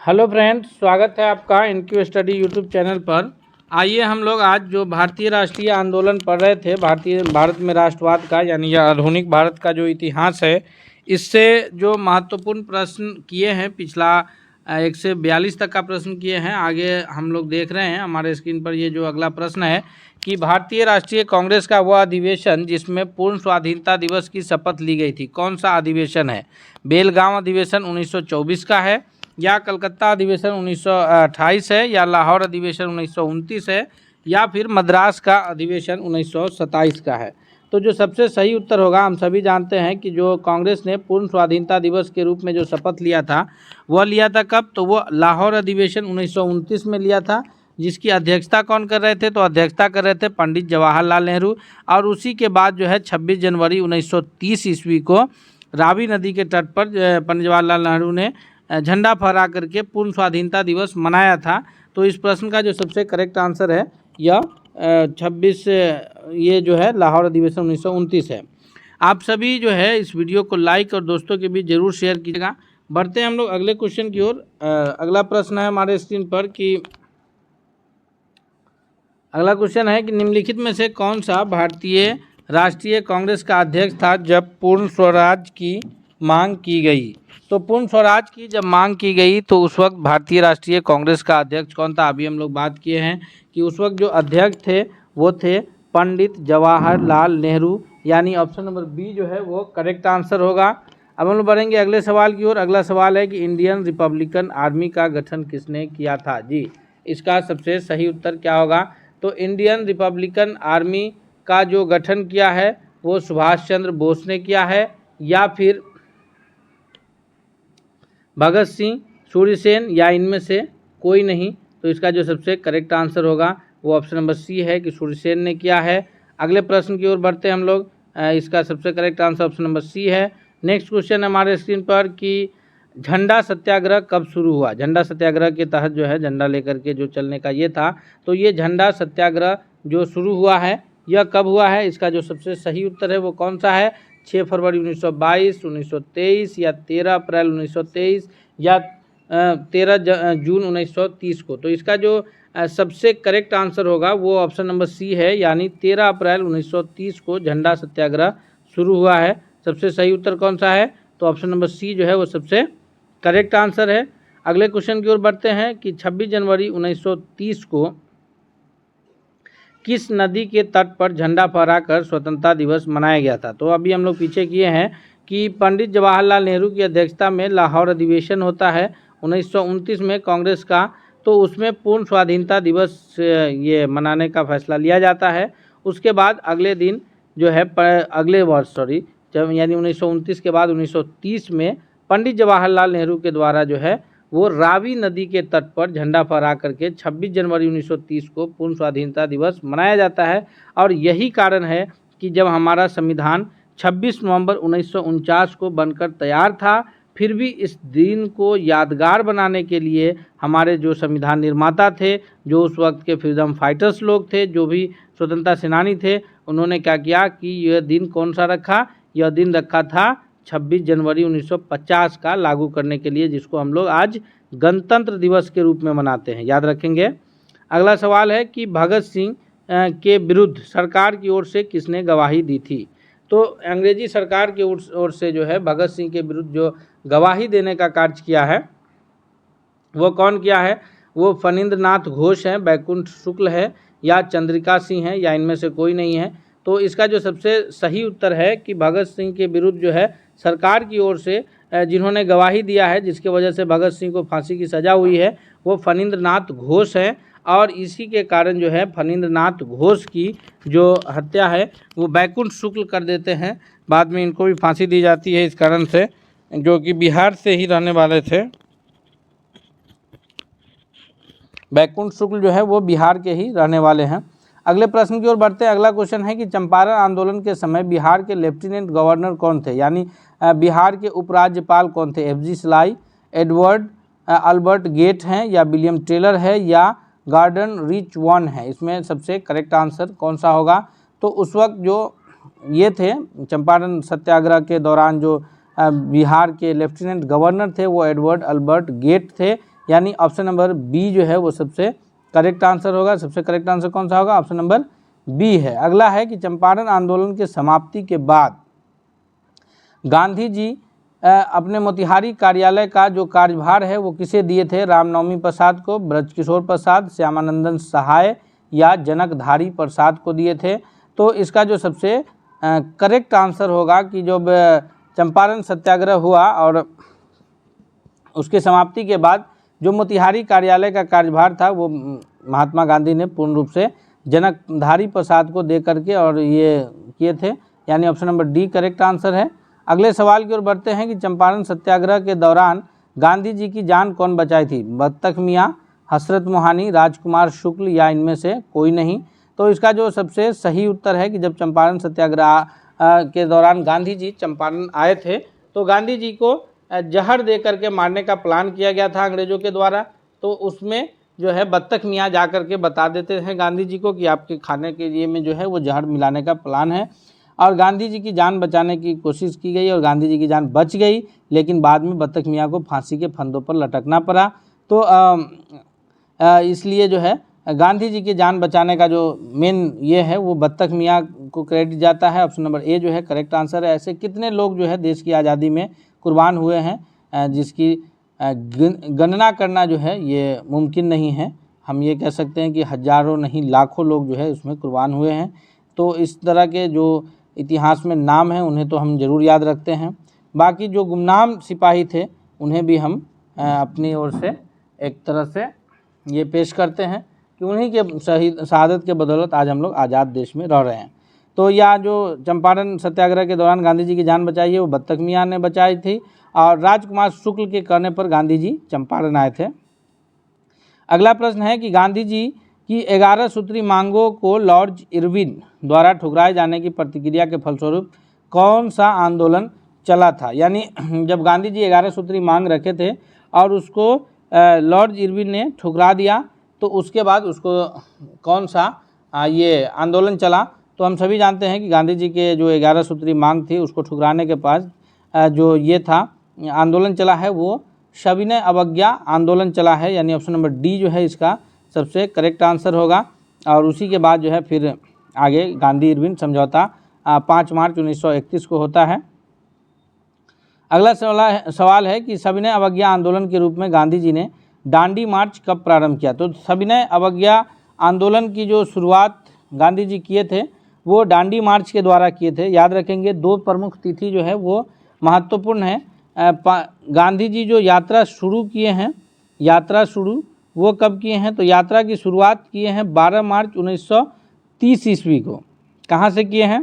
Hello friends, स्वागत है आपका इनक्यू स्टडी यूट्यूब चैनल पर। आइए हम लोग आज जो भारतीय राष्ट्रीय आंदोलन पढ़ रहे थे, भारत में राष्ट्रवाद का यानी यह आधुनिक भारत का जो इतिहास है, इससे जो महत्वपूर्ण प्रश्न किए हैं, पिछला 1 से 42 तक का प्रश्न किए हैं। आगे हम लोग देख रहे हैं हमारे स्क्रीन पर ये जो अगला प्रश्न है कि भारतीय राष्ट्रीय कांग्रेस का वह अधिवेशन जिसमें पूर्ण स्वाधीनता दिवस की शपथ ली गई थी, कौन सा अधिवेशन है? बेलगांव अधिवेशन 1924 का है, या कलकत्ता अधिवेशन 1928 है, या लाहौर अधिवेशन 1929 है, या फिर मद्रास का अधिवेशन 1927 का है? तो जो सबसे सही उत्तर होगा, हम सभी जानते हैं कि जो कांग्रेस ने पूर्ण स्वाधीनता दिवस के रूप में जो शपथ लिया था, वह लिया था कब? तो वो लाहौर अधिवेशन 1929 में लिया था, जिसकी अध्यक्षता कौन कर रहे थे? तो अध्यक्षता कर रहे थे पंडित जवाहरलाल नेहरू। और उसी के बाद जो है 26 जनवरी 1930 ईस्वी को रावी नदी के तट पर पंडित जवाहरलाल नेहरू ने झंडा फहरा करके पूर्ण स्वाधीनता दिवस मनाया था। तो इस प्रश्न का जो सबसे करेक्ट आंसर है यह 26 ये जो है लाहौर अधिवेशन 1929 है। आप सभी जो है इस वीडियो को लाइक और दोस्तों के बीच जरूर शेयर कीजिएगा। बढ़ते हैं हम लोग अगले क्वेश्चन की ओर। अगला प्रश्न है हमारे स्क्रीन पर कि अगला क्वेश्चन है कि निम्नलिखित में से कौन सा भारतीय राष्ट्रीय कांग्रेस का अध्यक्ष था जब पूर्ण स्वराज की मांग की गई? तो पूर्ण स्वराज की जब मांग की गई तो उस वक्त भारतीय राष्ट्रीय कांग्रेस का अध्यक्ष कौन था? अभी हम लोग बात किए हैं कि उस वक्त जो अध्यक्ष थे वो थे पंडित जवाहरलाल नेहरू, यानी ऑप्शन नंबर बी जो है वो करेक्ट आंसर होगा। अब हम लोग बढ़ेंगे अगले सवाल की ओर। अगला सवाल है कि इंडियन रिपब्लिकन आर्मी का गठन किसने किया था? जी, इसका सबसे सही उत्तर क्या होगा? तो इंडियन रिपब्लिकन आर्मी का जो गठन किया है वो सुभाष चंद्र बोस ने किया है, या फिर भगत सिंह, सूर्यसेन, या इनमें से कोई नहीं? तो इसका जो सबसे करेक्ट आंसर होगा वो ऑप्शन नंबर सी है कि सूर्यसेन ने किया है। अगले प्रश्न की ओर बढ़ते हैं हम लोग। इसका सबसे correct answer option number C है। नेक्स्ट क्वेश्चन है हमारे स्क्रीन पर कि झंडा सत्याग्रह कब शुरू हुआ? झंडा सत्याग्रह के तहत जो है झंडा लेकर के जो चलने का ये था, तो ये झंडा सत्याग्रह जो शुरू हुआ है यह कब हुआ है? इसका जो सबसे सही उत्तर है वो कौन सा है? 6 फरवरी 1922, 1923, या 13 अप्रैल 1923, या 13 जून 1930 को? तो इसका जो सबसे करेक्ट आंसर होगा वो ऑप्शन नंबर सी है, यानी 13 अप्रैल 1930 को झंडा सत्याग्रह शुरू हुआ है। सबसे सही उत्तर कौन सा है? तो ऑप्शन नंबर सी जो है वो सबसे करेक्ट आंसर है। अगले क्वेश्चन की ओर बढ़ते हैं कि 26 जनवरी 1930 को किस नदी के तट पर झंडा फहराकर स्वतंत्रता दिवस मनाया गया था? तो अभी हम लोग पीछे किए हैं कि पंडित जवाहरलाल नेहरू की अध्यक्षता में लाहौर अधिवेशन होता है 1929 में कांग्रेस का, तो उसमें पूर्ण स्वाधीनता दिवस ये मनाने का फैसला लिया जाता है। उसके बाद अगले दिन जो है अगले वर्ष जब यानी 1929 के बाद 1930 में पंडित जवाहरलाल नेहरू के द्वारा जो है वो रावी नदी के तट पर झंडा फहरा करके 26 जनवरी 1930 को पूर्ण स्वाधीनता दिवस मनाया जाता है। और यही कारण है कि जब हमारा संविधान 26 नवंबर 1949 को बनकर तैयार था, फिर भी इस दिन को यादगार बनाने के लिए हमारे जो संविधान निर्माता थे, जो उस वक्त के फ्रीडम फाइटर्स लोग थे, जो भी स्वतंत्रता सेनानी थे, उन्होंने क्या किया कि यह दिन कौन सा रखा? यह दिन रखा था 26 जनवरी 1950 का लागू करने के लिए, जिसको हम लोग आज गणतंत्र दिवस के रूप में मनाते हैं, याद रखेंगे। अगला सवाल है कि भगत सिंह के विरुद्ध सरकार की ओर से किसने गवाही दी थी? तो अंग्रेजी सरकार की ओर से जो है भगत सिंह के विरुद्ध जो गवाही देने का कार्य किया है वो कौन किया है? वो फणींद्र नाथ घोष हैं, बैकुंठ शुक्ल है, या चंद्रिका सिंह है, या इनमें से कोई नहीं है? तो इसका जो सबसे सही उत्तर है कि भगत सिंह के विरुद्ध जो है सरकार की ओर से जिन्होंने गवाही दिया है, जिसके वजह से भगत सिंह को फांसी की सज़ा हुई है, वो फणींद्र नाथ घोष है। और इसी के कारण जो है फणींद्र नाथ घोष की जो हत्या है वो बैकुंठ शुक्ल कर देते हैं, बाद में इनको भी फांसी दी जाती है इस कारण से, जो कि बिहार से ही रहने वाले थे। बैकुंठ शुक्ल जो है वो बिहार के ही रहने वाले हैं। अगले प्रश्न की ओर बढ़ते हैं। अगला क्वेश्चन है कि चंपारण आंदोलन के समय बिहार के लेफ्टिनेंट गवर्नर कौन थे? यानी बिहार के उपराज्यपाल कौन थे? एफजी सलाई, एडवर्ड अल्बर्ट गेट हैं, या विलियम टेलर है, या गार्डन रिच वन है? इसमें सबसे करेक्ट आंसर कौन सा होगा? तो उस वक्त जो ये थे चंपारण सत्याग्रह के दौरान जो बिहार के लेफ्टिनेंट गवर्नर थे वो एडवर्ड अल्बर्ट गेट थे, यानी ऑप्शन नंबर बी जो है वो सबसे करेक्ट आंसर होगा। सबसे करेक्ट आंसर कौन सा होगा? ऑप्शन नंबर बी है। अगला है कि चंपारण आंदोलन के समाप्ति के बाद गांधी जी अपने मोतिहारी कार्यालय का जो कार्यभार है वो किसे दिए थे? रामनवमी प्रसाद को, ब्रजकिशोर प्रसाद, श्यामानंदन सहाय या जनकधारी प्रसाद को दिए थे। तो इसका जो सबसे करेक्ट आंसर होगा कि जब चंपारण सत्याग्रह हुआ और उसके समाप्ति के बाद जो मोतिहारी कार्यालय का कार्यभार था वो महात्मा गांधी ने पूर्ण रूप से जनकधारी प्रसाद को दे करके और ये किए थे, यानी option number D correct answer है। अगले सवाल की ओर बढ़ते हैं कि चंपारण सत्याग्रह के दौरान गांधी जी की जान कौन बचाई थी? बत्तख मियाँ, हसरत मोहानी, राजकुमार शुक्ल या इनमें से कोई नहीं। तो इसका जो सबसे सही उत्तर है कि जब चंपारण सत्याग्रह के दौरान गांधी जी चंपारण आए थे तो गांधी जी को जहर दे करके मारने का प्लान किया गया था अंग्रेज़ों के द्वारा। तो उसमें जो है बत्तख मियाँ जा करके बता देते हैं गांधी जी को कि आपके खाने के लिए में जो है वो जहर मिलाने का प्लान है, और गांधी जी की जान बचाने की कोशिश की गई और गांधी जी की जान बच गई, लेकिन बाद में बत्तख मियाँ को फांसी के फंदों पर लटकना पड़ा। तो इसलिए जो है गांधी जी की जान बचाने का जो मेन ये है वो बत्तख मियाँ को क्रेडिट जाता है। ऑप्शन नंबर ए जो है करेक्ट आंसर है। ऐसे कितने लोग जो है देश की आज़ादी में कुर्बान हुए हैं जिसकी गणना करना जो है ये मुमकिन नहीं है। हम ये कह सकते हैं कि हजारों नहीं लाखों लोग जो है उसमें कुर्बान हुए हैं। तो इस तरह के जो इतिहास में नाम हैं उन्हें तो हम ज़रूर याद रखते हैं। बाकी जो गुमनाम सिपाही थे उन्हें भी हम अपनी ओर से एक तरह से ये पेश करते हैं कि उन्हीं के शहादत के बदौलत आज हम लोग आज़ाद देश में रह रहे हैं। तो यह जो चंपारण सत्याग्रह के दौरान गांधी जी की जान बचाई है वो बत्तख मियाँ ने बचाई थी, और राजकुमार शुक्ल के कहने पर गांधी जी चंपारण आए थे। अगला प्रश्न है कि गांधी जी की 11 सूत्री मांगों को लॉर्ड इरविन द्वारा ठुकराए जाने की प्रतिक्रिया के फलस्वरूप कौन सा आंदोलन चला था? यानी जब गांधी जी 11 सूत्री मांग रखे थे और उसको लॉर्ड इरविन ने ठुकरा दिया तो उसके बाद उसको कौन सा ये आंदोलन चला? तो हम सभी जानते हैं कि गांधी जी के जो 11 सूत्री मांग थी उसको ठुकराने के पास जो ये था आंदोलन चला है वो सविनय अवज्ञा आंदोलन चला है, यानी ऑप्शन नंबर डी जो है इसका सबसे करेक्ट आंसर होगा। और उसी के बाद जो है फिर आगे गांधी इरविन समझौता 5 मार्च 1931 को होता है। अगला सवाल है कि सविनय अवज्ञा आंदोलन के रूप में गांधी जी ने दांडी मार्च कब प्रारंभ किया? तो सविनय अवज्ञा आंदोलन की जो शुरुआत गांधी जी किए थे वो दांडी मार्च के द्वारा किए थे। याद रखेंगे 2 प्रमुख तिथि जो है वो महत्वपूर्ण है। गांधी जी जो यात्रा शुरू किए हैं, यात्रा शुरू वो कब किए हैं? तो यात्रा की शुरुआत किए हैं 12 मार्च 1930 ईस्वी को। कहाँ से किए हैं?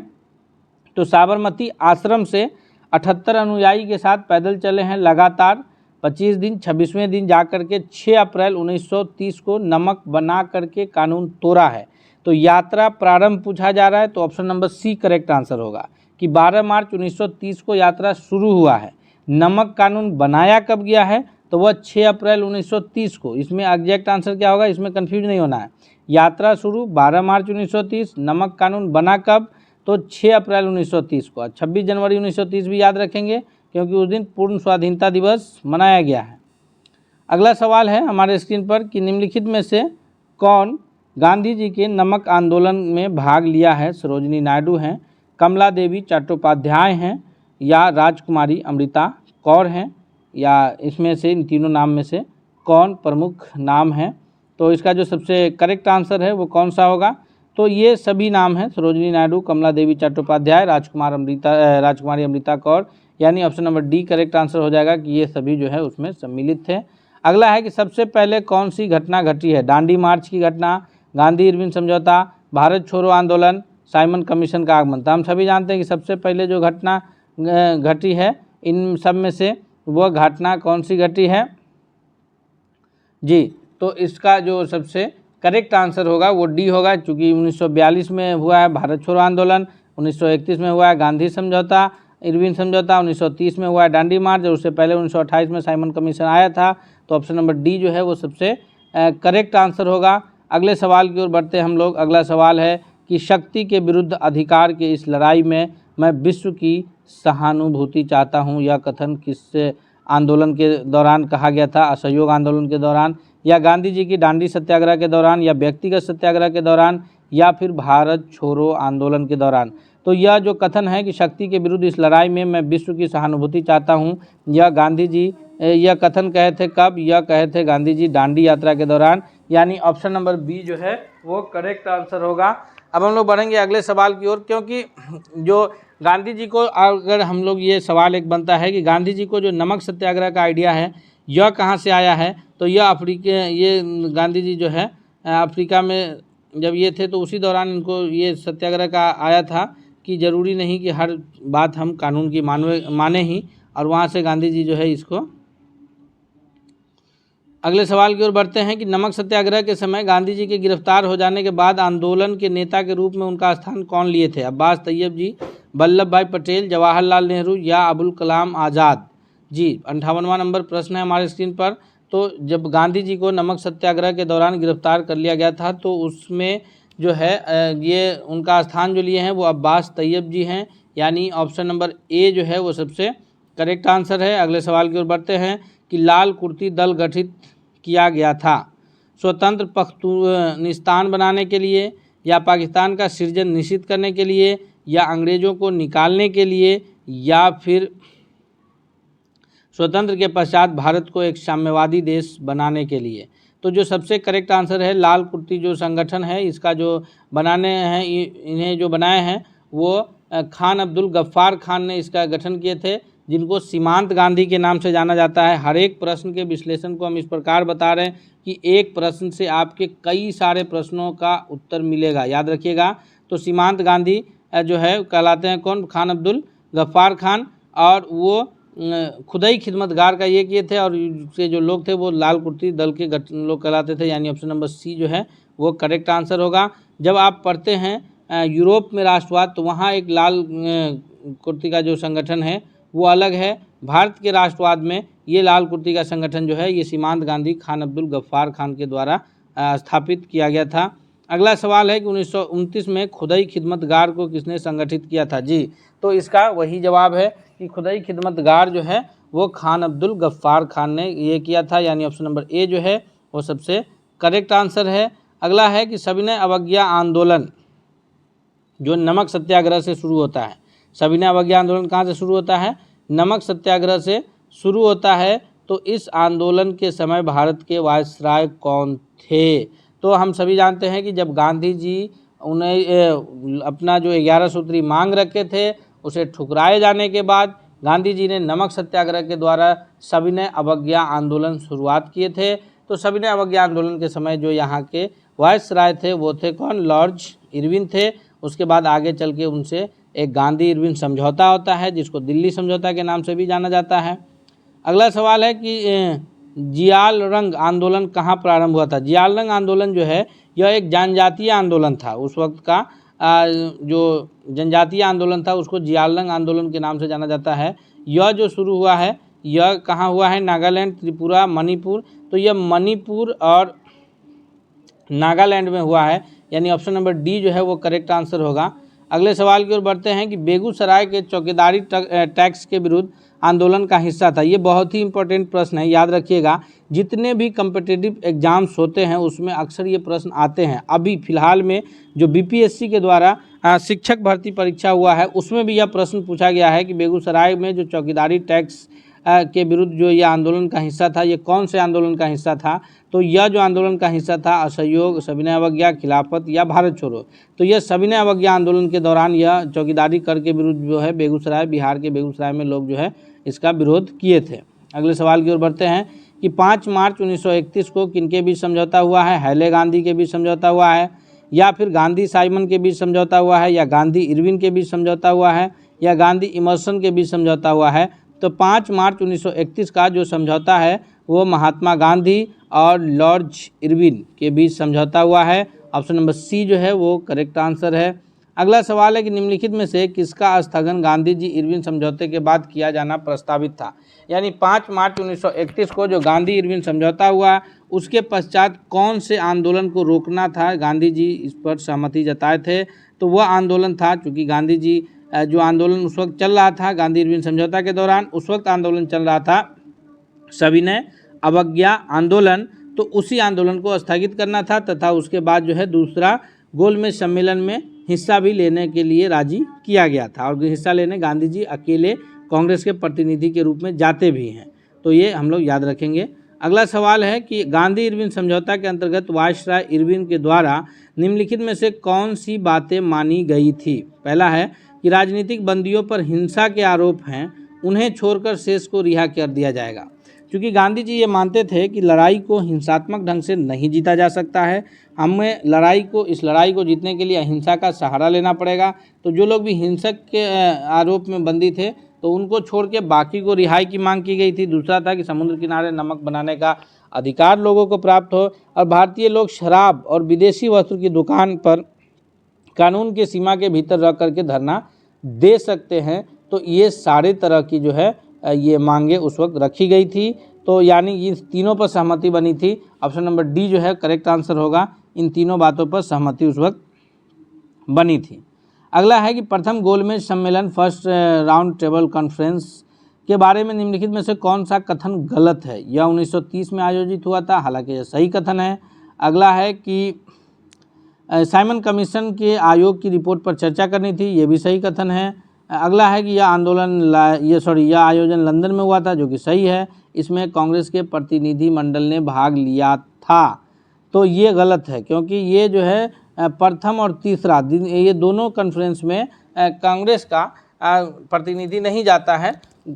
तो साबरमती आश्रम से 78 अनुयायी के साथ पैदल चले हैं लगातार 25 दिन। 26वें दिन जाकर के 6 अप्रैल 1930 को नमक बना करके कानून तोड़ा है। तो यात्रा प्रारंभ पूछा जा रहा है तो option number C correct answer होगा कि 12 मार्च 1930 को यात्रा शुरू हुआ है। नमक कानून बनाया कब गया है? तो वह 6 अप्रैल 1930 को। इसमें एग्जैक्ट आंसर क्या होगा, इसमें कन्फ्यूज नहीं होना है। यात्रा शुरू 12 मार्च 1930, नमक कानून बना कब? तो 6 अप्रैल 1930 को। 26 जनवरी 1930 भी याद रखेंगे क्योंकि उस दिन पूर्ण स्वाधीनता दिवस मनाया गया है। अगला सवाल है हमारे स्क्रीन पर कि निम्नलिखित में से कौन गांधी जी के नमक आंदोलन में भाग लिया है? सरोजिनी नायडू हैं, कमला देवी चट्टोपाध्याय हैं, या राजकुमारी अमृता कौर हैं, या इसमें से इन तीनों नाम में से कौन प्रमुख नाम है? तो इसका जो सबसे करेक्ट आंसर है वो कौन सा होगा? तो ये सभी नाम हैं सरोजिनी नायडू, कमला देवी चट्टोपाध्याय, राजकुमारी अमृता कौर, यानी option number D correct answer हो जाएगा कि ये सभी जो है उसमें सम्मिलित थे। अगला है कि सबसे पहले कौन सी घटना घटी है? दांडी मार्च की घटना, गांधी इरविन समझौता, भारत छोड़ो आंदोलन, साइमन कमीशन का आगमन। तो हम सभी जानते हैं कि सबसे पहले जो घटना घटी है इन सब में से वह घटना कौन सी घटी है जी? तो इसका जो सबसे करेक्ट आंसर होगा वो डी होगा, क्योंकि 1942 में हुआ है भारत छोड़ो आंदोलन, 1931 में हुआ है गांधी समझौता, इरविन समझौता, 1930 में हुआ है दांडी मार्च, और उससे पहले 1928 में साइमन कमीशन आया था। तो ऑप्शन नंबर डी जो है वो सबसे करेक्ट आंसर होगा। अगले सवाल की ओर बढ़ते हैं हम लोग। अगला सवाल है कि शक्ति के विरुद्ध अधिकार के इस लड़ाई में मैं विश्व की सहानुभूति चाहता हूँ, यह कथन किससे आंदोलन के दौरान कहा गया था, असहयोग आंदोलन के दौरान, या गांधी जी की दांडी सत्याग्रह के दौरान, या व्यक्तिगत सत्याग्रह के दौरान, या फिर भारत छोड़ो आंदोलन के दौरान। तो यह जो कथन है कि शक्ति के विरुद्ध इस लड़ाई में मैं विश्व की सहानुभूति चाहता हूँ, यह गांधी जी यह कथन कहे थे कब? यह कहे थे गांधी जी दांडी यात्रा के दौरान, यानी ऑप्शन नंबर बी जो है वो करेक्ट आंसर होगा। अब हम लोग बढ़ेंगे अगले सवाल की ओर, क्योंकि जो गांधी जी को, अगर हम लोग, ये सवाल एक बनता है कि गांधी जी को जो नमक सत्याग्रह का आइडिया है यह कहाँ से आया है? तो यह ये गांधी जी जो है अफ्रीका में जब ये थे तो उसी दौरान इनको ये सत्याग्रह का आया था कि ज़रूरी नहीं कि हर बात हम कानून की माने ही, और वहाँ से गांधी जी जो है इसको। अगले सवाल की ओर बढ़ते हैं कि नमक सत्याग्रह के समय गांधी जी के गिरफ्तार हो जाने के बाद आंदोलन के नेता के रूप में उनका स्थान कौन लिए थे? अब्बास तैयब जी, वल्लभ भाई पटेल, जवाहरलाल नेहरू या अबुल कलाम आज़ाद जी। 58वां नंबर प्रश्न है हमारे स्क्रीन पर। तो जब गांधी जी को नमक सत्याग्रह के दौरान गिरफ्तार कर लिया गया था तो उसमें जो है ये उनका स्थान जो लिए हैं वो अब्बास तैयब जी हैं, यानी ऑप्शन नंबर ए जो है वो सबसे करेक्ट आंसर है। अगले सवाल की ओर बढ़ते हैं कि लाल कुर्ती दल गठित किया गया था स्वतंत्र पख्तूनिस्तान बनाने के लिए, या पाकिस्तान का सृजन निश्चित करने के लिए, या अंग्रेज़ों को निकालने के लिए, या फिर स्वतंत्र के पश्चात भारत को एक साम्यवादी देश बनाने के लिए। तो जो सबसे करेक्ट आंसर है, लाल कुर्ती जो संगठन है इसका जो बनाने हैं, इन्हें जो बनाए हैं वो खान अब्दुल गफ्फार खान ने इसका गठन किए थे, जिनको सीमांत गांधी के नाम से जाना जाता है। हर एक प्रश्न के विश्लेषण को हम इस प्रकार बता रहे हैं कि एक प्रश्न से आपके कई सारे प्रश्नों का उत्तर मिलेगा, याद रखिएगा। तो सीमांत गांधी जो है कहलाते हैं कौन? खान अब्दुल गफ्फार खान, और वो खुदाई खिदमतगार का ये किए थे, और से जो लोग थे वो लाल कुर्ती दल के लोग कहलाते थे, यानी ऑप्शन नंबर सी जो है वो करेक्ट आंसर होगा। जब आप पढ़ते हैं यूरोप में राष्ट्रवाद, तो वहाँ एक लाल कुर्ती का जो संगठन है वो अलग है। भारत के राष्ट्रवाद में ये लाल कुर्ती का संगठन जो है ये सीमांत गांधी खान अब्दुल गफ्फार खान के द्वारा स्थापित किया गया था। अगला सवाल है कि 1929 में खुदाई खिदमतगार को किसने संगठित किया था? जी, तो इसका वही जवाब है कि खुदाई खिदमतगार जो है वो खान अब्दुल गफ्फार खान ने ये किया था, यानी ऑप्शन नंबर ए जो है वो सबसे करेक्ट आंसर है। अगला है कि सविनय अवज्ञा आंदोलन जो नमक सत्याग्रह से शुरू होता है, सविनय अवज्ञा आंदोलन कहाँ से शुरू होता है? नमक सत्याग्रह से शुरू होता है। तो इस आंदोलन के समय भारत के वायसराय कौन थे? तो हम सभी जानते हैं कि जब गांधी जी उन्हें अपना जो 11 सूत्री मांग रखे थे उसे ठुकराए जाने के बाद गांधी जी ने नमक सत्याग्रह के द्वारा सविनय अवज्ञा आंदोलन शुरुआत किए थे। तो सविनय अवज्ञा आंदोलन के समय जो यहाँ के वायसराय थे वो थे कौन? लॉर्ड इरविन थे। उसके बाद आगे चल के उनसे एक गांधी इरविन समझौता होता है जिसको दिल्ली समझौता के नाम से भी जाना जाता है। अगला सवाल है कि जियाल रंग आंदोलन कहाँ प्रारंभ हुआ था? जियाल रंग आंदोलन जो है यह एक जनजातीय आंदोलन था। उस वक्त का जो जनजातीय आंदोलन था उसको जियाल रंग आंदोलन के नाम से जाना जाता है। यह जो शुरू हुआ है यह कहाँ हुआ है? नागालैंड, त्रिपुरा, मणिपुर। तो यह मणिपुर और नागालैंड में हुआ है, यानी ऑप्शन नंबर डी जो है वो करेक्ट आंसर होगा। अगले सवाल की ओर बढ़ते हैं कि बेगूसराय के चौकीदारी टैक्स के विरुद्ध आंदोलन का हिस्सा था। ये बहुत ही इंपॉर्टेंट प्रश्न है, याद रखिएगा। जितने भी कम्पिटिटिव एग्जाम्स होते हैं उसमें अक्सर ये प्रश्न आते हैं। अभी फिलहाल में जो बीपीएससी के द्वारा शिक्षक भर्ती परीक्षा हुआ है उसमें भी यह प्रश्न पूछा गया है कि बेगूसराय में जो चौकीदारी टैक्स के विरुद्ध जो ये आंदोलन का हिस्सा था ये कौन से आंदोलन का हिस्सा था? तो यह जो आंदोलन का हिस्सा था असहयोग, सविनय अवज्ञा, खिलाफत या भारत छोड़ो। तो यह सविनय अवज्ञा आंदोलन के दौरान यह चौकीदारी कर के विरुद्ध जो है बेगूसराय, बिहार के बेगूसराय में लोग जो है इसका विरोध किए थे। अगले सवाल की ओर बढ़ते हैं कि 5 मार्च 1931 को किनके बीच समझौता हुआ है? हैले गांधी के बीच समझौता हुआ है, या फिर गांधी साइमन के बीच समझौता हुआ है, या गांधी इरविन के बीच समझौता हुआ है, या गांधी इमर्सन के बीच समझौता हुआ है? तो 5 मार्च 1931 का जो समझौता है वो महात्मा गांधी और लॉर्ड इरविन के बीच समझौता हुआ है। ऑप्शन नंबर सी जो है वो करेक्ट आंसर है। अगला सवाल है कि निम्नलिखित में से किसका स्थगन गांधी जी इरविन समझौते के बाद किया जाना प्रस्तावित था? यानी 5 मार्च 1931 को जो गांधी इरविन समझौता हुआ उसके पश्चात कौन से आंदोलन को रोकना था? गांधी जी इस पर सहमति जताए थे। तो वह आंदोलन था, चूँकि गांधी जी जो आंदोलन उस वक्त चल रहा था गांधी इरविन समझौता के दौरान, उस वक्त आंदोलन चल रहा था सविनय अवज्ञा आंदोलन, तो उसी आंदोलन को स्थगित करना था तथा उसके बाद जो है दूसरा गोलमेज सम्मेलन में हिस्सा भी लेने के लिए राजी किया गया था। और हिस्सा लेने गांधी जी अकेले कांग्रेस के प्रतिनिधि के रूप में जाते भी हैं, तो ये हम लोग याद रखेंगे। अगला सवाल है कि गांधी इरविन समझौता के अंतर्गत वायसराय इरविन के द्वारा निम्नलिखित में से कौन सी बातें मानी गई थी। पहला है कि राजनीतिक बंदियों पर हिंसा के आरोप हैं, उन्हें छोड़कर शेष को रिहा कर दिया जाएगा। क्योंकि गांधी जी ये मानते थे कि लड़ाई को हिंसात्मक ढंग से नहीं जीता जा सकता है, हमें इस लड़ाई को जीतने के लिए अहिंसा का सहारा लेना पड़ेगा। तो जो लोग भी हिंसक के आरोप में बंदी थे तो उनको छोड़ के बाकी को रिहाई की मांग की गई थी। दूसरा था कि समुद्र किनारे नमक बनाने का अधिकार लोगों को प्राप्त हो और भारतीय लोग शराब और विदेशी वस्तु की दुकान पर कानून की सीमा के भीतर रह करके धरना दे सकते हैं। तो ये सारे तरह की जो है ये मांगे उस वक्त रखी गई थी। तो यानी इन तीनों पर सहमति बनी थी। ऑप्शन नंबर डी जो है करेक्ट आंसर होगा। इन तीनों बातों पर सहमति उस वक्त बनी थी। अगला है कि प्रथम गोलमेज सम्मेलन फर्स्ट राउंड टेबल कॉन्फ्रेंस के बारे में निम्नलिखित में से कौन सा कथन गलत है। यह 1930 में आयोजित हुआ था, हालांकि यह सही कथन है। अगला है कि साइमन कमीशन के आयोग की रिपोर्ट पर चर्चा करनी थी, ये भी सही कथन है। अगला है कि यह आयोजन लंदन में हुआ था, जो कि सही है। इसमें कांग्रेस के प्रतिनिधि मंडल ने भाग लिया था, तो ये गलत है क्योंकि ये जो है प्रथम और तीसरा दिन ये दोनों कॉन्फ्रेंस में कांग्रेस का प्रतिनिधि नहीं जाता है।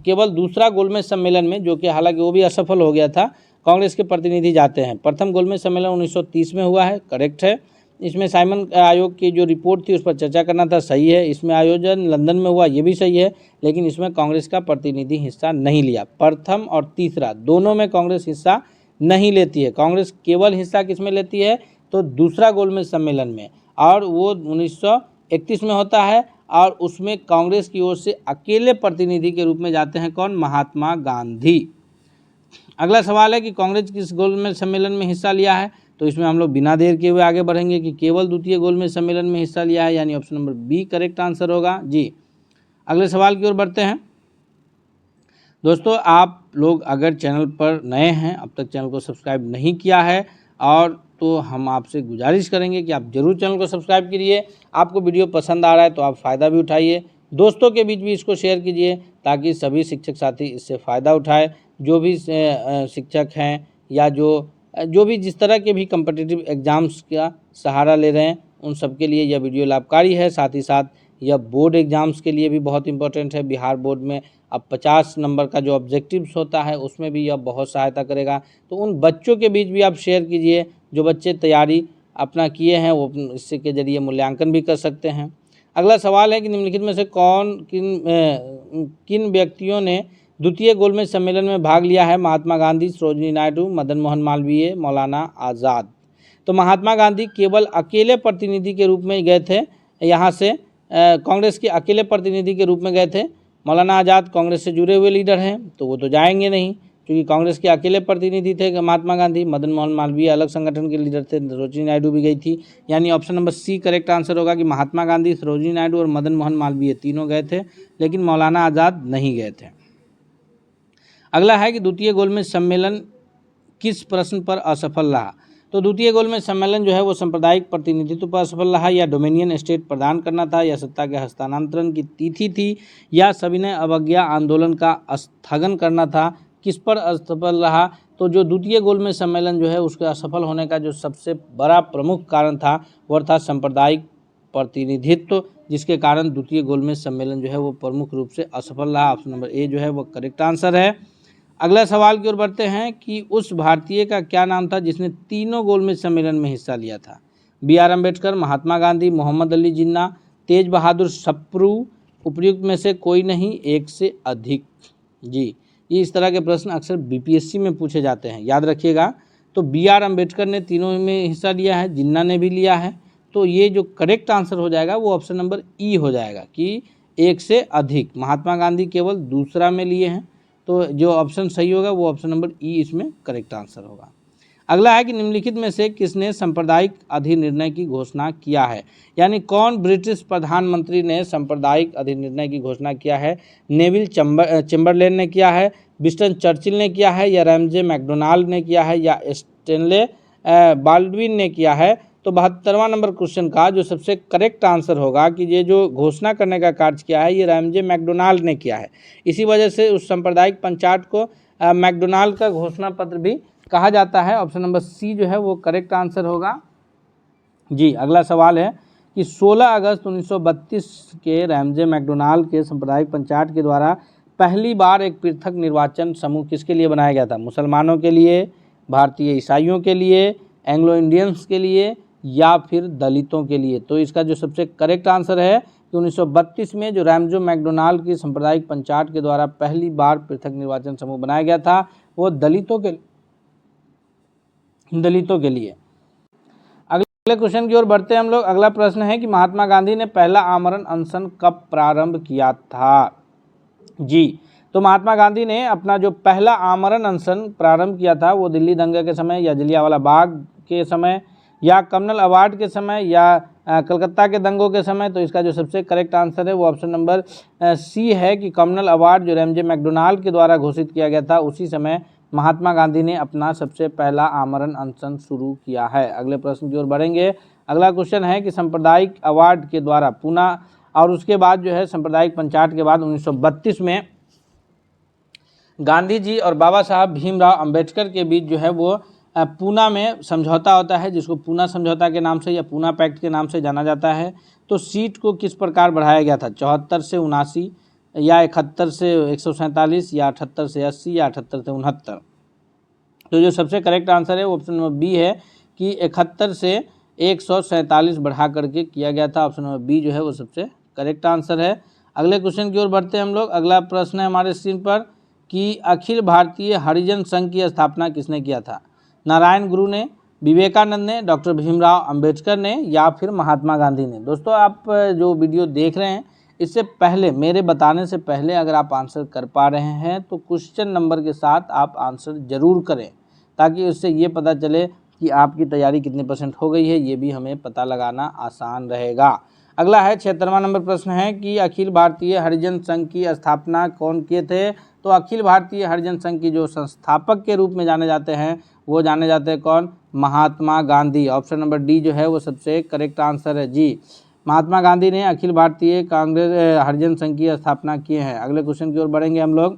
केवल दूसरा गोलमेज सम्मेलन में, जो कि हालांकि वो भी असफल हो गया था, कांग्रेस के प्रतिनिधि जाते हैं। प्रथम गोलमेज सम्मेलन 1930 में हुआ है, करेक्ट है। इसमें साइमन आयोग की जो रिपोर्ट थी उस पर चर्चा करना था, सही है। इसमें आयोजन लंदन में हुआ, ये भी सही है, लेकिन इसमें कांग्रेस का प्रतिनिधि हिस्सा नहीं लिया। प्रथम और तीसरा दोनों में कांग्रेस हिस्सा नहीं लेती है। कांग्रेस केवल हिस्सा किसमें लेती है, तो दूसरा गोलमेज सम्मेलन में, और वो 1931 में होता है। और उसमें कांग्रेस की ओर से अकेले प्रतिनिधि के रूप में जाते हैं कौन, महात्मा गांधी। अगला सवाल है कि कांग्रेस किस गोलमेज सम्मेलन में हिस्सा लिया है। तो इसमें हम लोग बिना देर किए हुए आगे बढ़ेंगे कि केवल द्वितीय गोलमेज सम्मेलन में हिस्सा लिया है, यानी option number B correct answer होगा जी। अगले सवाल की ओर बढ़ते हैं। दोस्तों, आप लोग अगर चैनल पर नए हैं, अब तक चैनल को सब्सक्राइब नहीं किया है, और तो हम आपसे गुजारिश करेंगे कि आप जरूर चैनल को सब्सक्राइब कीजिए। आपको वीडियो पसंद आ रहा है तो आप फ़ायदा भी उठाइए, दोस्तों के बीच भी इसको शेयर कीजिए ताकि सभी शिक्षक साथी इससे फ़ायदा उठाए। जो भी शिक्षक हैं या जो भी जिस तरह के भी कम्पिटिटिव एग्ज़ाम्स का सहारा ले रहे हैं, उन सब के लिए यह वीडियो लाभकारी है। साथ ही साथ यह बोर्ड एग्ज़ाम्स के लिए भी बहुत इंपॉर्टेंट है। बिहार बोर्ड में अब 50 नंबर का जो ऑब्जेक्टिव्स होता है उसमें भी यह बहुत सहायता करेगा। तो उन बच्चों के बीच भी आप शेयर कीजिए, जो बच्चे तैयारी अपना किए हैं वो इससे के जरिए मूल्यांकन भी कर सकते हैं। अगला सवाल है कि निम्नलिखित में से किन व्यक्तियों ने द्वितीय गोलमेज सम्मेलन में भाग लिया है। महात्मा गांधी, सरोजिनी नायडू, मदन मोहन मालवीय, मौलाना आज़ाद। तो महात्मा गांधी केवल अकेले प्रतिनिधि के रूप में गए थे, यहाँ से कांग्रेस के अकेले प्रतिनिधि के रूप में गए थे। मौलाना आज़ाद कांग्रेस से जुड़े हुए लीडर हैं, तो वो तो जाएंगे नहीं क्योंकि कांग्रेस के अकेले प्रतिनिधि थे महात्मा गांधी। मदन मोहन मालवीय अलग संगठन के लीडर थे, सरोजिनी नायडू भी गई थी, यानी option number C correct answer होगा कि महात्मा गांधी, सरोजिनी नायडू और मदन मोहन मालवीय तीनों गए थे, लेकिन मौलाना आज़ाद नहीं गए थे। अगला है कि द्वितीय गोलमेज सम्मेलन किस प्रश्न पर असफल रहा। तो द्वितीय गोलमेज सम्मेलन जो है वो सांप्रदायिक प्रतिनिधित्व पर असफल रहा, या डोमिनियन स्टेट प्रदान करना था, या सत्ता के हस्तांतरण की तिथि थी, या सविनय अवज्ञा आंदोलन का स्थगन करना था। किस पर असफल रहा, तो जो द्वितीय गोलमेज सम्मेलन जो है उसके असफल होने का जो सबसे बड़ा प्रमुख कारण था वह था सांप्रदायिक प्रतिनिधित्व, जिसके कारण द्वितीय गोलमेज सम्मेलन जो है वो प्रमुख रूप से असफल रहा। ऑप्शन नंबर ए जो है वो करेक्ट आंसर है। अगला सवाल की ओर बढ़ते हैं कि उस भारतीय का क्या नाम था जिसने तीनों गोलमेज सम्मेलन में हिस्सा लिया था। B.R. अम्बेडकर, महात्मा गांधी, मोहम्मद अली जिन्ना, तेज बहादुर सप्रू। उपर्युक्त में से कोई नहीं, एक से अधिक। जी, ये इस तरह के प्रश्न अक्सर BPSC में पूछे जाते हैं, याद रखिएगा। तो B.R. अम्बेडकर ने तीनों में हिस्सा लिया है, जिन्ना ने भी लिया है, तो ये जो करेक्ट आंसर हो जाएगा वो ऑप्शन नंबर ई हो जाएगा कि एक से अधिक। महात्मा गांधी केवल दूसरा में लिए हैं, तो जो ऑप्शन सही होगा वो ऑप्शन नंबर ई इसमें करेक्ट आंसर होगा। अगला है कि निम्नलिखित में से किसने सांप्रदायिक अधिनिर्णय की घोषणा किया है, यानी कौन ब्रिटिश प्रधानमंत्री ने सांप्रदायिक अधिनिर्णय की घोषणा किया है। नेविल चेम्बरलेन ने किया है, विंस्टन चर्चिल ने किया है, या रैमजे मैकडोनाल्ड ने किया है, या स्टेनले बाल्डविन ने किया है। तो 72वां नंबर क्वेश्चन का जो सबसे करेक्ट आंसर होगा कि ये जो घोषणा करने का कार्य किया है ये रैमजे मैकडोनाल्ड ने किया है। इसी वजह से उस सांप्रदायिक पंचायत को मैकडोनाल्ड का घोषणा पत्र भी कहा जाता है। ऑप्शन नंबर सी जो है वो करेक्ट आंसर होगा। जी, अगला सवाल है कि 16 अगस्त 1932 के रैमजे मैकडोनाल्ड के सांप्रदायिक पंचायत के द्वारा पहली बार एक पृथक निर्वाचन समूह किसके लिए बनाया गया था? मुसलमानों के लिए, भारतीय ईसाइयों के लिए, एंग्लो इंडियंस के लिए, या फिर दलितों के लिए? तो इसका जो सबसे करेक्ट आंसर है कि 1932 में जो रैमजे मैकडोनाल्ड की सांप्रदायिक पंचायत के द्वारा पहली बार पृथक निर्वाचन समूह बनाया गया था वो दलितों के लिए। अगले क्वेश्चन की ओर बढ़ते हैं हम लोग। अगला प्रश्न है कि महात्मा गांधी ने पहला आमरण अनशन कब प्रारंभ किया था? जी, तो महात्मा गांधी ने अपना जो पहला आमरण अनशन प्रारंभ किया था वो दिल्ली दंगे के समय, या जलियांवाला बाग के समय, या कम्युनल अवार्ड के समय, या कलकत्ता के दंगों के समय? तो इसका जो सबसे करेक्ट आंसर है वो ऑप्शन नंबर सी है कि कम्युनल अवार्ड जो रैमजे मैकडोनाल्ड के द्वारा घोषित किया गया था उसी समय महात्मा गांधी ने अपना सबसे पहला आमरण अनशन शुरू किया है। अगले प्रश्न की ओर बढ़ेंगे। अगला क्वेश्चन है कि सांप्रदायिक अवार्ड के द्वारा पूना और उसके बाद जो है सांप्रदायिक पंचायत के बाद 1932 में गांधी जी और बाबा साहब भीमराव अंबेडकर के बीच जो है वो पूना में समझौता होता है, जिसको पूना समझौता के नाम से या पूना पैक्ट के नाम से जाना जाता है। तो सीट को किस प्रकार बढ़ाया गया था? 74 से 79, या 71 से 147, या 78 से 80, या 78 से 69? तो जो सबसे करेक्ट आंसर है वो ऑप्शन नंबर बी है कि 71 से 147 बढ़ा करके किया गया था। ऑप्शन नंबर बी जो है वो सबसे करेक्ट आंसर है। अगले क्वेश्चन की ओर बढ़ते हैं हम लोग। अगला प्रश्न है हमारे स्क्रीन पर कि अखिल भारतीय हरिजन संघ की स्थापना किसने किया था? नारायण गुरु ने, विवेकानंद ने, डॉक्टर भीमराव अंबेडकर ने, या फिर महात्मा गांधी ने? दोस्तों, आप जो वीडियो देख रहे हैं इससे पहले, मेरे बताने से पहले अगर आप आंसर कर पा रहे हैं तो क्वेश्चन नंबर के साथ आप आंसर जरूर करें, ताकि उससे ये पता चले कि आपकी तैयारी कितने % हो गई है, ये भी हमें पता लगाना आसान रहेगा। अगला है 76वां नंबर प्रश्न है कि अखिल भारतीय हरिजन संघ की स्थापना कौन किए थे? तो अखिल भारतीय हरिजन संघ की जो संस्थापक के रूप में जाने जाते हैं वो जाने जाते हैं कौन? Mahatma Gandhi. Option number D जो है वो सबसे करेक्ट आंसर है। जी, महात्मा गांधी ने अखिल भारतीय कांग्रेस हरिजन संघ की स्थापना किए हैं। अगले क्वेश्चन की ओर बढ़ेंगे हम लोग।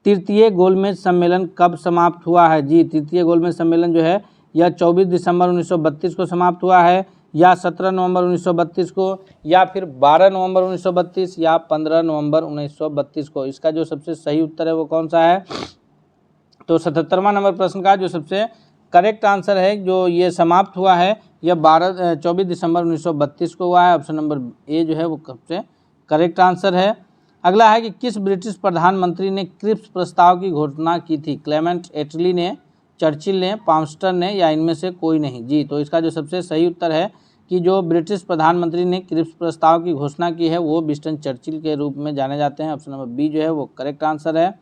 तृतीय गोलमेज सम्मेलन कब समाप्त हुआ है? जी, तृतीय गोलमेज सम्मेलन जो है यह 24 दिसंबर 1932 को समाप्त हुआ है, या 17 नवंबर 1932 को, या फिर 12 नवंबर 1932, या 15 नवंबर 1932 को? इसका जो सबसे सही उत्तर है वो कौन सा है? तो 77वां नंबर प्रश्न का जो सबसे करेक्ट आंसर है जो ये समाप्त हुआ है यह 24 दिसंबर 1932 को हुआ है। ऑप्शन नंबर ए जो है वो सबसे करेक्ट आंसर है। अगला है कि किस ब्रिटिश प्रधानमंत्री ने क्रिप्स प्रस्ताव की घोषणा की थी? क्लेमेंट एटली ने, चर्चिल ने, पामस्टर ने, या इनमें से कोई नहीं? जी, तो इसका जो सबसे सही उत्तर है कि जो ब्रिटिश प्रधानमंत्री ने क्रिप्स प्रस्ताव की घोषणा की है वो विंस्टन चर्चिल के रूप में जाने जाते हैं। ऑप्शन नंबर बी जो है वो करेक्ट आंसर है।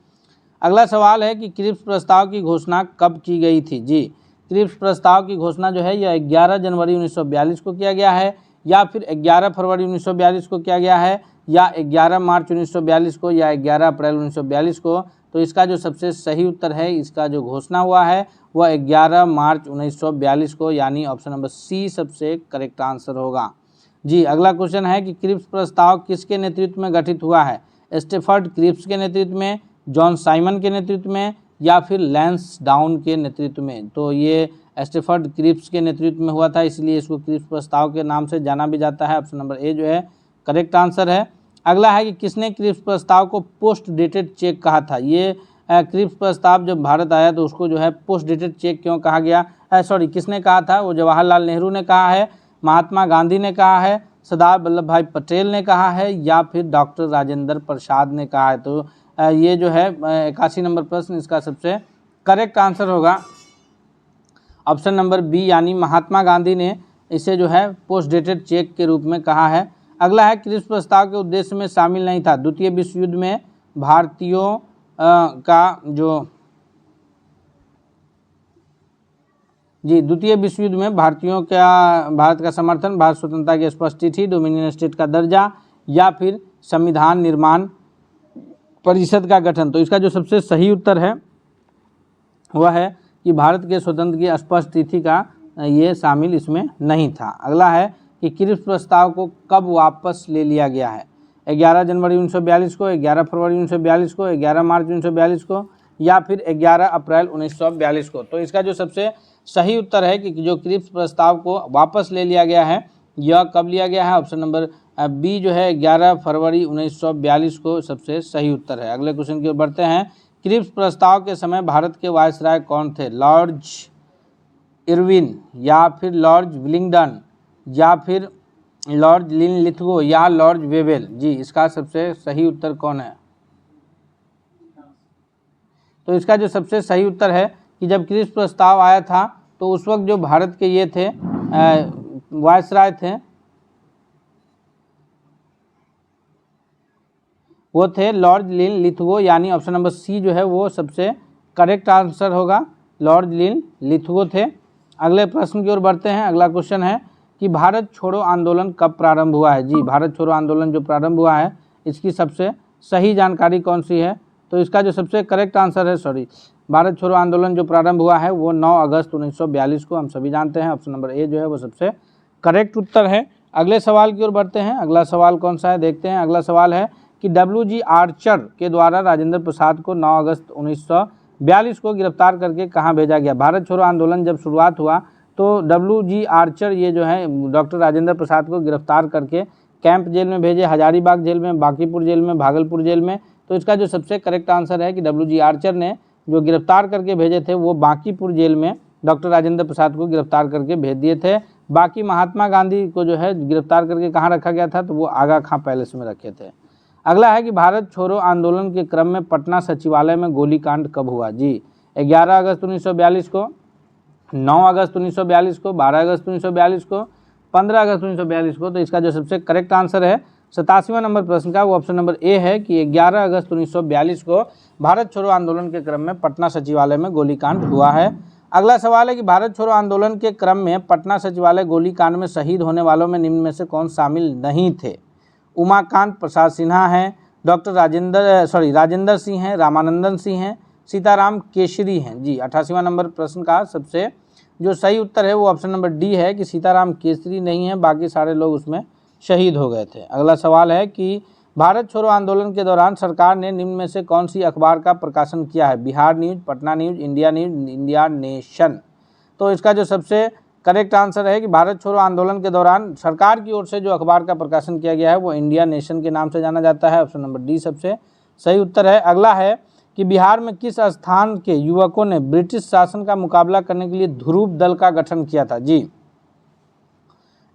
अगला सवाल है कि क्रिप्स प्रस्ताव की घोषणा कब की गई थी? जी, क्रिप्स प्रस्ताव की घोषणा जो है यह 11 जनवरी 1942 को किया गया है, या फिर 11 फरवरी 1942 को किया गया है, या 11 मार्च 1942 को, या 11 अप्रैल 1942 को? तो इसका जो सबसे सही उत्तर है, इसका जो घोषणा हुआ है वह 11 मार्च 1942 को, यानी ऑप्शन नंबर सी सबसे करेक्ट आंसर होगा। जी, अगला क्वेश्चन है कि क्रिप्स प्रस्ताव किसके नेतृत्व में गठित हुआ है? स्टेफर्ड क्रिप्स के नेतृत्व में, जॉन साइमन के नेतृत्व में, या फिर लैंस डाउन के नेतृत्व में? तो ये स्टेफर्ड क्रिप्स के नेतृत्व में हुआ था, इसलिए इसको क्रिप्स प्रस्ताव के नाम से जाना भी जाता है। ऑप्शन नंबर ए जो है करेक्ट आंसर है। अगला है कि किसने क्रिप्स प्रस्ताव को पोस्ट डेटेड चेक कहा था? ये क्रिप्स प्रस्ताव जब भारत आया तो उसको जो है पोस्ट डेटेड चेक क्यों कहा गया? किसने कहा था? वो जवाहरलाल नेहरू ने कहा है, महात्मा गांधी ने कहा है, सरदार वल्लभ भाई पटेल ने कहा है, या फिर डॉक्टर राजेंद्र प्रसाद ने कहा है? तो ये जो है 81 नंबर प्रश्न इसका सबसे करेक्ट आंसर होगा ऑप्शन नंबर बी, यानी महात्मा गांधी ने इसे जो है पोस्ट डेटेड चेक के रूप में कहा है। अगला है क्रिप्स प्रस्ताव के उद्देश्य में शामिल नहीं था। द्वितीय विश्व युद्ध में भारतीयों का जो द्वितीय विश्व युद्ध में भारत का समर्थन, भारत स्वतंत्रता की स्पष्टि थी, डोमिनियन स्टेट का दर्जा, या फिर संविधान निर्माण परिषद का गठन। तो इसका जो सबसे सही उत्तर है वह है कि भारत के स्वतंत्र की स्पष्ट तिथि का ये शामिल इसमें नहीं था। अगला है कि क्रिप्स प्रस्ताव को कब वापस ले लिया गया है? 11 जनवरी 1942 को, 11 फरवरी 1942 को, 11 मार्च 1942 को, या फिर 11 अप्रैल 1942 को। तो इसका जो सबसे सही उत्तर है कि जो क्रिप्स प्रस्ताव को वापस ले लिया गया है यह कब लिया गया है? ऑप्शन नंबर बी जो है 11 फरवरी 1942 को सबसे सही उत्तर है। अगले क्वेश्चन की ओर बढ़ते हैं। क्रिप्स प्रस्ताव के समय भारत के वायसराय कौन थे? लॉर्ड इरविन, या फिर लॉर्ड विलिंगडन, या फिर लॉर्ड लिनलिथगो, या लॉर्ड वेवेल? जी, इसका सबसे सही उत्तर कौन है? तो इसका जो सबसे सही उत्तर है कि जब क्रिप्स प्रस्ताव आया था तो उस वक्त जो भारत के ये थे वायसराय थे वो थे लॉर्ड लिनलिथगो, यानी ऑप्शन नंबर सी जो है वो सबसे करेक्ट आंसर होगा, लॉर्ड लिनलिथगो थे। अगले प्रश्न की ओर बढ़ते हैं। अगला क्वेश्चन है कि भारत छोड़ो आंदोलन कब प्रारंभ हुआ है? जी, भारत छोड़ो आंदोलन जो प्रारंभ हुआ है इसकी सबसे सही जानकारी कौन सी है? तो इसका जो सबसे करेक्ट आंसर है, भारत छोड़ो आंदोलन जो प्रारंभ हुआ है वो 9 अगस्त 1942 को, हम सभी जानते हैं। ऑप्शन नंबर ए जो है वो सबसे करेक्ट उत्तर है। अगले सवाल की ओर बढ़ते हैं। अगला सवाल कौन सा है देखते हैं। अगला सवाल है कि WG आर्चर के द्वारा राजेंद्र प्रसाद को 9 अगस्त 1942 को गिरफ्तार करके कहाँ भेजा गया? भारत छोड़ो आंदोलन जब शुरुआत हुआ तो WG आर्चर ये जो है डॉक्टर राजेंद्र प्रसाद को गिरफ्तार करके कैंप जेल में भेजे, हजारीबाग जेल में, बांकीपुर जेल में, भागलपुर जेल में। तो इसका जो सबसे करेक्ट आंसर है कि WG आर्चर ने जो गिरफ्तार करके भेजे थे वो बांकीपुर जेल में डॉक्टर राजेंद्र प्रसाद को गिरफ्तार करके भेज दिए थे। बाकी महात्मा गांधी को जो है गिरफ्तार करके कहाँ रखा गया था? तो वो आगा खां पैलेस में रखे थे। अगला है कि भारत छोड़ो आंदोलन के क्रम में पटना सचिवालय में गोलीकांड कब हुआ? जी, 11 अगस्त 1942 को, 9 अगस्त 1942 को, 12 अगस्त 1942 को, 15 अगस्त 1942 को। तो इसका जो सबसे करेक्ट आंसर है 87वां नंबर प्रश्न का वो ऑप्शन नंबर ए है कि 11 अगस्त 1942 को भारत छोड़ो आंदोलन के क्रम में पटना सचिवालय में गोलीकांड हुआ है। अगला सवाल है कि भारत छोड़ो आंदोलन के क्रम में पटना सचिवालय गोलीकांड में शहीद होने वालों में निम्न में से कौन शामिल नहीं थे? उमाकांत प्रसाद सिन्हा हैं, डॉक्टर राजेंद्र सिंह हैं, रामानंदन सिंह हैं, सीताराम केसरी हैं। जी, 88वां नंबर प्रश्न का सबसे जो सही उत्तर है वो ऑप्शन नंबर डी है कि सीताराम केसरी नहीं है, बाकी सारे लोग उसमें शहीद हो गए थे। अगला सवाल है कि भारत छोड़ो आंदोलन के दौरान सरकार ने निम्न में से कौन सी अखबार का प्रकाशन किया है? Bihar news, Patna news, India news, India nation. तो इसका जो सबसे करेक्ट आंसर है कि भारत छोड़ो आंदोलन के दौरान सरकार की ओर से जो अखबार का प्रकाशन किया गया है वो इंडिया नेशन के नाम से जाना जाता है। ऑप्शन नंबर डी सबसे सही उत्तर है। अगला है कि बिहार में किस स्थान के युवकों ने ब्रिटिश शासन का मुकाबला करने के लिए ध्रुव दल का गठन किया था? जी,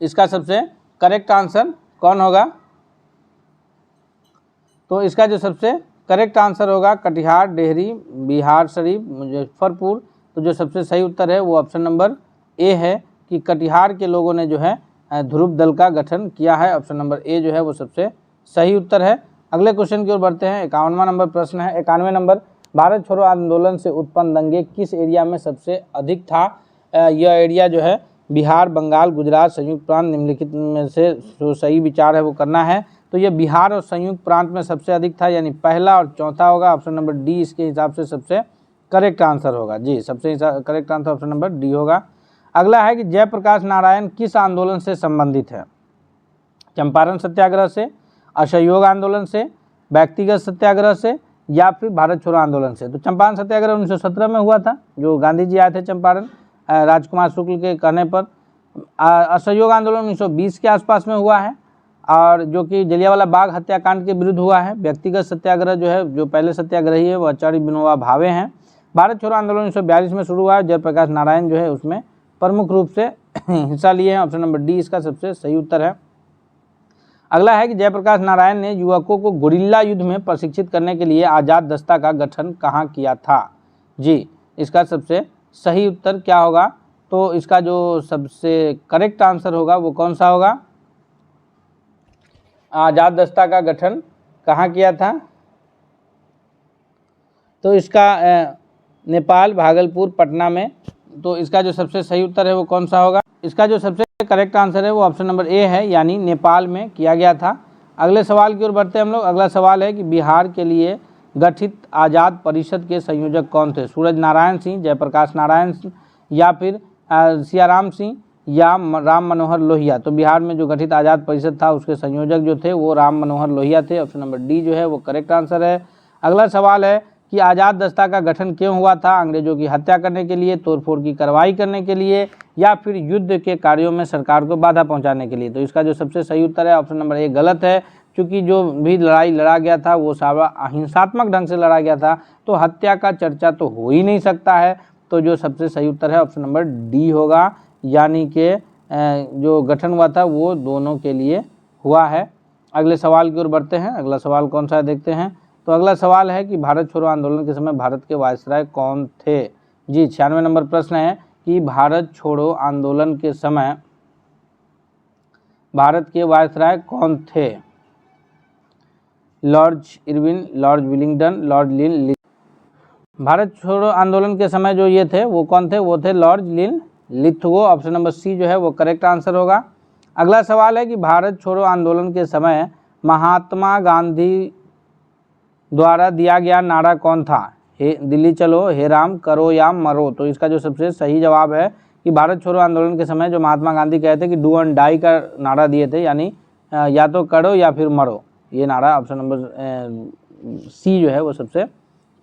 इसका सबसे करेक्ट आंसर कौन होगा? तो इसका जो सबसे करेक्ट आंसर होगा कटिहार, डेहरी, बिहार शरीफ, मुजफ्फरपुर। तो जो सबसे सही उत्तर है वो ऑप्शन नंबर ए है कि कटिहार के लोगों ने जो है ध्रुव दल का गठन किया है। ऑप्शन नंबर ए जो है वो सबसे सही उत्तर है। अगले क्वेश्चन की ओर बढ़ते हैं। 51वां नंबर प्रश्न है। 91 नंबर, भारत छोड़ो आंदोलन से उत्पन्न दंगे किस एरिया में सबसे अधिक था? यह एरिया जो है बिहार, बंगाल, गुजरात, संयुक्त प्रांत, निम्नलिखित में से जो सही विचार है वो करना है। तो ये बिहार और संयुक्त प्रांत में सबसे अधिक था, यानी पहला और चौथा होगा। ऑप्शन नंबर डी इसके हिसाब से सबसे करेक्ट आंसर होगा। जी, सबसे correct answer option number D होगा। अगला है कि जयप्रकाश नारायण किस आंदोलन से संबंधित है? चंपारण सत्याग्रह से, असहयोग आंदोलन से, व्यक्तिगत सत्याग्रह से, या फिर भारत छोड़ो आंदोलन से? तो चंपारण सत्याग्रह 1917 में हुआ था, जो गांधी जी आए थे चंपारण राजकुमार शुक्ल के कहने पर। असहयोग आंदोलन 1920 के आसपास में हुआ है, और जो कि जलियांवाला बाग हत्याकांड के विरुद्ध हुआ है। व्यक्तिगत सत्याग्रह जो है, जो पहले सत्याग्रही है वो आचार्य विनोबा भावे हैं। भारत छोड़ो आंदोलन 1942 में शुरू हुआ है। जयप्रकाश नारायण जो है उसमें प्रमुख रूप से हिस्सा लिए हैं। ऑप्शन नंबर डी इसका सबसे सही उत्तर है। अगला है कि जयप्रकाश नारायण ने युवकों को गुरिल्ला युद्ध में प्रशिक्षित करने के लिए आज़ाद दस्ता का गठन कहाँ किया था? जी, इसका सबसे सही उत्तर क्या होगा? तो इसका जो सबसे करेक्ट आंसर होगा वो कौन सा होगा? आज़ाद दस्ता का गठन कहाँ किया था? तो इसका नेपाल, भागलपुर, पटना में। तो इसका जो सबसे सही उत्तर है वो कौन सा होगा? इसका जो सबसे करेक्ट आंसर है वो ऑप्शन नंबर ए है, यानी नेपाल में किया गया था। अगले सवाल की ओर बढ़ते हैं हम लोग। अगला सवाल है कि बिहार के लिए गठित आज़ाद परिषद के संयोजक कौन थे? सूरज नारायण सिंह, जयप्रकाश नारायण सिंह, या फिर सियाराम सिंह, या राम मनोहर लोहिया। तो बिहार में जो गठित आज़ाद परिषद था उसके संयोजक जो थे वो राम मनोहर लोहिया थे। ऑप्शन नंबर डी जो है वो करेक्ट आंसर है। अगला सवाल है कि आज़ाद दस्ता का गठन क्यों हुआ था? अंग्रेजों की हत्या करने के लिए, तोड़फोड़ की कार्रवाई करने के लिए, या फिर युद्ध के कार्यों में सरकार को बाधा पहुंचाने के लिए? तो इसका जो सबसे सही उत्तर है ऑप्शन नंबर ए गलत है, क्योंकि जो भी लड़ाई लड़ा गया था वो सारा अहिंसात्मक ढंग से लड़ा गया था, तो हत्या का चर्चा तो हो ही नहीं सकता है। तो जो सबसे सही उत्तर है ऑप्शन नंबर डी होगा, यानी कि जो गठन हुआ था वो दोनों के लिए हुआ है। अगले सवाल की ओर बढ़ते हैं। अगला सवाल कौन सा है देखते हैं। तो अगला सवाल है कि भारत छोड़ो आंदोलन के समय भारत के वायसराय कौन थे? जी 96 नंबर प्रश्न है कि भारत छोड़ो आंदोलन के समय भारत के वायसराय कौन थे? Lord Irwin, Lord Willingdon, Lord Lin. Bharat छोड़ो आंदोलन के समय जो ये थे वो कौन थे? वो थे लॉर्ड लिन लिथगो। ऑप्शन नंबर सी जो है वो करेक्ट आंसर होगा। अगला सवाल है कि भारत छोड़ो आंदोलन के समय महात्मा गांधी द्वारा दिया गया नारा कौन था? हे दिल्ली चलो, हे राम, करो या मरो। तो इसका जो सबसे सही जवाब है कि भारत छोड़ो आंदोलन के समय जो महात्मा गांधी कहे थे कि डू एंड डाई का नारा दिए थे, यानी या तो करो या फिर मरो, ये नारा ऑप्शन नंबर सी जो है वो सबसे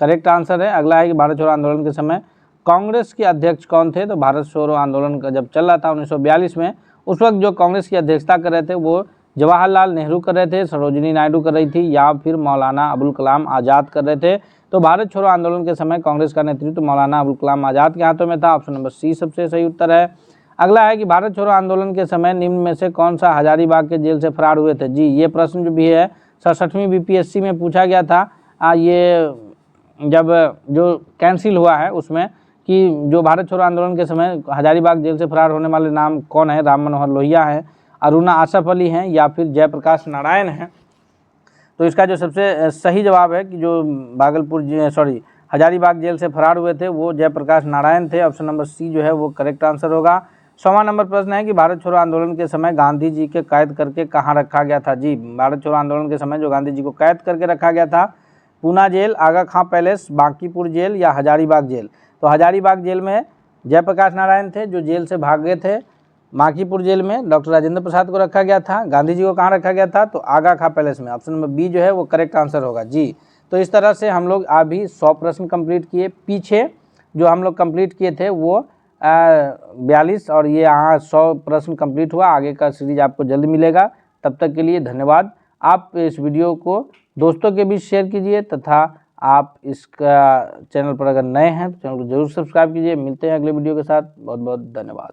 करेक्ट आंसर है। अगला है कि भारत छोड़ो आंदोलन के समय कांग्रेस के अध्यक्ष कौन थे? तो भारत छोड़ो आंदोलन का जब चल रहा था 1942 में, उस वक्त जो कांग्रेस की अध्यक्षता कर रहे थे वो जवाहरलाल नेहरू कर रहे थे, सरोजिनी नायडू कर रही थी, या फिर मौलाना अबुल कलाम आज़ाद कर रहे थे। तो भारत छोड़ो आंदोलन के समय कांग्रेस का नेतृत्व मौलाना अबुल कलाम आज़ाद के हाथों में था। ऑप्शन नंबर सी सबसे सही उत्तर है। अगला है कि भारत छोड़ो आंदोलन के समय निम्न में से कौन सा हजारीबाग के जेल से फरार हुए थे? जी ये प्रश्न जो भी है 67वीं बीपीएससी में पूछा गया था। ये जब जो कैंसिल हुआ है उसमें कि जो भारत छोड़ो आंदोलन के समय हजारीबाग जेल से फरार होने वाले नाम कौन है? राम मनोहर लोहिया हैं, अरुणा आसफ अली हैं, या फिर जयप्रकाश नारायण हैं। तो इसका जो सबसे सही जवाब है कि जो हजारीबाग जेल से फरार हुए थे वो जयप्रकाश नारायण थे। ऑप्शन नंबर सी जो है वो करेक्ट आंसर होगा। 100वां नंबर प्रश्न है कि भारत छोड़ो आंदोलन के समय गांधी जी के कैद करके कहाँ रखा गया था? जी भारत छोड़ो आंदोलन के समय जो गांधी जी को कैद करके रखा गया था, पूना जेल, आगा खां पैलेस, बांकीपुर जेल, या हजारीबाग जेल? तो हजारीबाग जेल में जयप्रकाश नारायण थे जो जेल से भाग गए थे। बांकीपुर जेल में डॉक्टर राजेंद्र प्रसाद को रखा गया था। गांधी जी को कहाँ रखा गया था? तो आगा खां पैलेस में। ऑप्शन नंबर बी जो है वो करेक्ट आंसर होगा। जी तो इस तरह से हम लोग अभी 100 प्रश्न कंप्लीट किए। पीछे जो हम लोग कंप्लीट किए थे वो 42 और ये यहाँ 100 प्रश्न कंप्लीट हुआ। आगे का सीरीज आपको जल्द मिलेगा। तब तक के लिए धन्यवाद। आप इस वीडियो को दोस्तों के बीच शेयर कीजिए तथा आप इसका चैनल पर अगर नए हैं तो चैनल को जरूर सब्सक्राइब कीजिए। मिलते हैं अगले वीडियो के साथ। बहुत बहुत धन्यवाद।